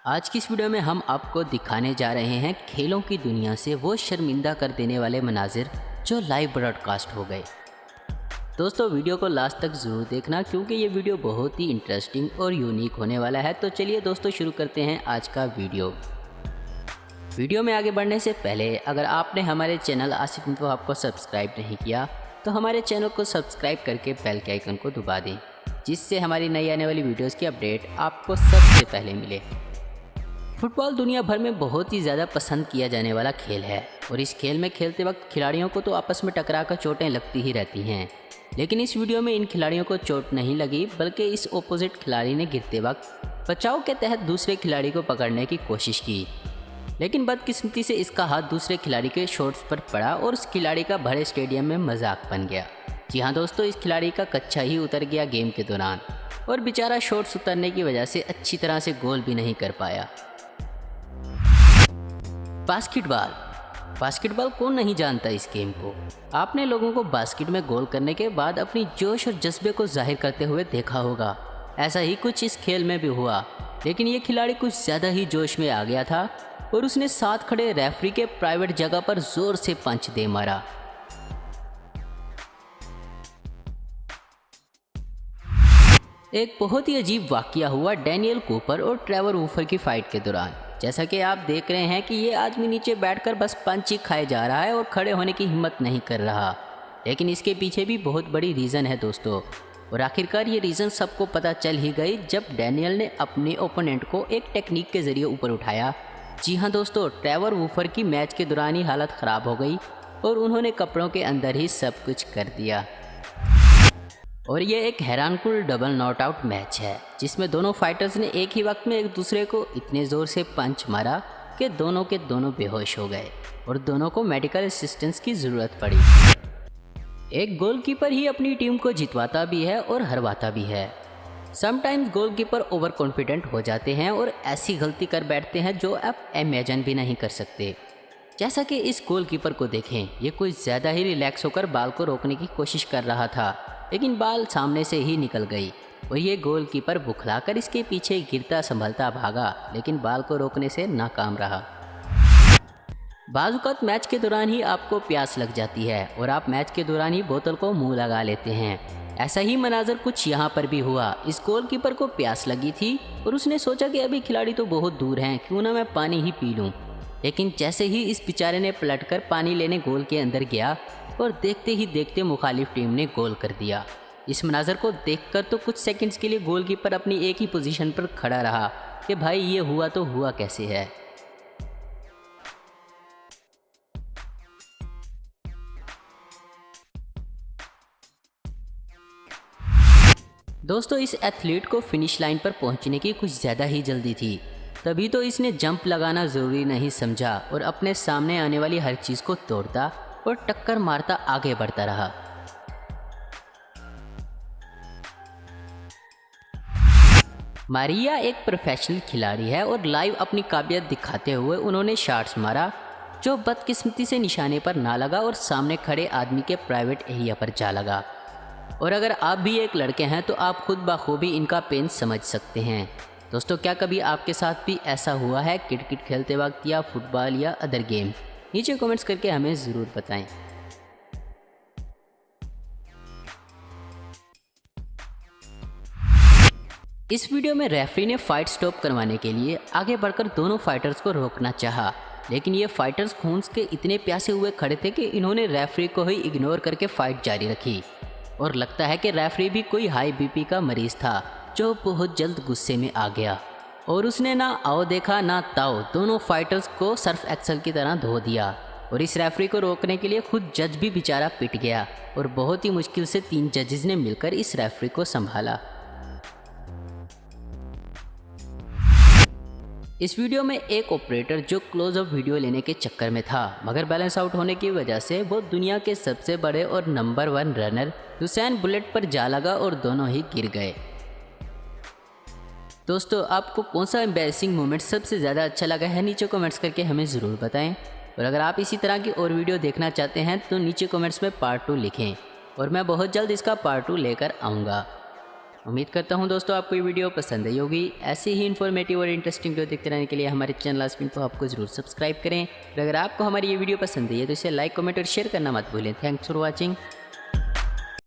आज की इस वीडियो में हम आपको दिखाने जा रहे हैं खेलों की दुनिया से वो शर्मिंदा कर देने वाले मनाजिर जो लाइव ब्रॉडकास्ट हो गए। दोस्तों वीडियो को लास्ट तक ज़रूर देखना क्योंकि ये वीडियो बहुत ही इंटरेस्टिंग और यूनिक होने वाला है। तो चलिए दोस्तों शुरू करते हैं आज का वीडियो में आगे बढ़ने से पहले अगर आपने हमारे चैनल आसिफ इन्फो हब को सब्सक्राइब नहीं किया तो हमारे चैनल को सब्सक्राइब करके बेल के आइकन को दबा दें, जिससे हमारी नई आने वाली वीडियोस की अपडेट आपको सबसे पहले मिले। फुटबॉल दुनिया भर में बहुत ही ज़्यादा पसंद किया जाने वाला खेल है और इस खेल में खेलते वक्त खिलाड़ियों को तो आपस में टकरा कर चोटें लगती ही रहती हैं। लेकिन इस वीडियो में इन खिलाड़ियों को चोट नहीं लगी, बल्कि इस ऑपोजिट खिलाड़ी ने गिरते वक्त बचाव के तहत दूसरे खिलाड़ी को पकड़ने की कोशिश की, लेकिन बदकिस्मती से इसका हाथ दूसरे खिलाड़ी के शॉट्स पर पड़ा और उस खिलाड़ी का भरे स्टेडियम में मजाक बन गया। जी हाँ दोस्तों, इस खिलाड़ी का कच्छा ही उतर गया गेम के दौरान और बेचारा शॉट्स उतरने की वजह से अच्छी तरह से गोल भी नहीं कर पाया। बास्केटबॉल कौन नहीं जानता इस गेम को। आपने लोगों को बास्केट में गोल करने के बाद अपनी जोश और जज्बे को जाहिर करते हुए देखा होगा। ऐसा ही कुछ इस खेल में भी हुआ, लेकिन ये खिलाड़ी कुछ ज़्यादा ही जोश में आ गया था और उसने साथ खड़े रेफरी के प्राइवेट जगह पर जोर से पंच दे मारा। एक बहुत ही अजीब वाकया हुआ डैनियल कूपर और ट्रेवर वूफर की फाइट के दौरान। जैसा कि आप देख रहे हैं कि ये आदमी नीचे बैठकर बस पंच ही खाए जा रहा है और खड़े होने की हिम्मत नहीं कर रहा, लेकिन इसके पीछे भी बहुत बड़ी रीज़न है दोस्तों। और आखिरकार ये रीज़न सबको पता चल ही गई जब डैनियल ने अपने ओपोनेंट को एक टेक्निक के ज़रिए ऊपर उठाया। जी हाँ दोस्तों, ट्रेवर वूफर की मैच के दौरान ही हालत ख़राब हो गई और उन्होंने कपड़ों के अंदर ही सब कुछ कर दिया। और ये एक हैरानकुन डबल नॉट आउट मैच है जिसमें दोनों फाइटर्स ने एक ही वक्त में एक दूसरे को इतने ज़ोर से पंच मारा कि दोनों के दोनों बेहोश हो गए और दोनों को मेडिकल असिस्टेंस की ज़रूरत पड़ी। एक गोलकीपर ही अपनी टीम को जितवाता भी है और हरवाता भी है। समटाइम्स गोलकीपर ओवर कॉन्फिडेंट हो जाते हैं और ऐसी गलती कर बैठते हैं जो आप इमेजिन भी नहीं कर सकते। जैसा कि इस गोलकीपर को देखें, ये कोई ज़्यादा ही रिलैक्स होकर बाल को रोकने की कोशिश कर रहा था, लेकिन बाल सामने से ही निकल गई और ये गोलकीपर बुखलाकर इसके पीछे गिरता संभलता भागा, लेकिन बाल को रोकने से नाकाम रहा। बाज़-औक़ात मैच के दौरान ही आपको प्यास लग जाती है और आप मैच के दौरान ही बोतल को मुंह लगा लेते हैं। ऐसा ही मनाजर कुछ यहाँ पर भी हुआ। इस गोलकीपर को प्यास लगी थी और उसने सोचा कि अभी खिलाड़ी तो बहुत दूर हैं, क्यों ना मैं पानी ही पी लूँ। लेकिन जैसे ही इस बेचारे ने पलटकर पानी लेने गोल के अंदर गया और देखते ही देखते मुखालिफ टीम ने गोल कर दिया। इस मनाजर को देखकर तो कुछ सेकंड्स के लिए गोलकीपर अपनी एक ही पोजीशन पर खड़ा रहा कि भाई ये हुआ तो हुआ कैसे है। दोस्तों इस एथलीट को फिनिश लाइन पर पहुंचने की कुछ ज़्यादा ही जल्दी थी, तभी तो इसने जंप लगाना ज़रूरी नहीं समझा और अपने सामने आने वाली हर चीज़ को तोड़ता और टक्कर मारता आगे बढ़ता रहा। मारिया एक प्रोफेशनल खिलाड़ी है और लाइव अपनी काबिलियत दिखाते हुए उन्होंने शॉट्स मारा जो बदकिस्मती से निशाने पर ना लगा और सामने खड़े आदमी के प्राइवेट एरिया पर जा लगा। और अगर आप भी एक लड़के हैं तो आप खुद बखूबी इनका पेन समझ सकते हैं। दोस्तों क्या कभी आपके साथ भी ऐसा हुआ है क्रिकेट खेलते वक्त या फुटबॉल या अदर गेम? नीचे कमेंट्स करके हमें ज़रूर बताएं। इस वीडियो में रेफरी ने फाइट स्टॉप करवाने के लिए आगे बढ़कर दोनों फाइटर्स को रोकना चाहा, लेकिन ये फाइटर्स खून के इतने प्यासे हुए खड़े थे कि इन्होंने रेफरी को ही इग्नोर करके फाइट जारी रखी। और लगता है कि रेफरी भी कोई हाई बीपी का मरीज़ था जो बहुत जल्द गुस्से में आ गया और उसने ना आओ देखा ना ताओ दोनों फाइटर्स को सर्फ एक्सल की तरह धो दिया। और इस रेफरी को रोकने के लिए खुद जज भी बेचारा पिट गया और बहुत ही मुश्किल से 3 जजेस ने मिलकर इस रेफरी को संभाला। इस वीडियो में एक ऑपरेटर जो क्लोजअप वीडियो लेने के चक्कर में था, मगर बैलेंस आउट होने की वजह से वो दुनिया के सबसे बड़े और नंबर 1 रनर हुसैन बोल्ट पर जा लगा और दोनों ही गिर गए। दोस्तों आपको कौन सा एम्बैरेसिंग मोमेंट सबसे ज़्यादा अच्छा लगा है, नीचे कमेंट्स करके हमें ज़रूर बताएं। और अगर आप इसी तरह की और वीडियो देखना चाहते हैं तो नीचे कमेंट्स में पार्ट 2 लिखें और मैं बहुत जल्द इसका पार्ट 2 लेकर आऊँगा। उम्मीद करता हूँ दोस्तों आपको ये वीडियो पसंद आई होगी। ऐसी ही इन्फॉर्मेटिव और इंटरेस्टिंग वीडियो देखते रहने के लिए हमारे चैनल आस्पिन को आपको जरूर सब्सक्राइब करें। और अगर आपको हमारी ये वीडियो पसंद आई है तो इसे लाइक, कमेंट और शेयर करना मत भूलें। Thanks for watching.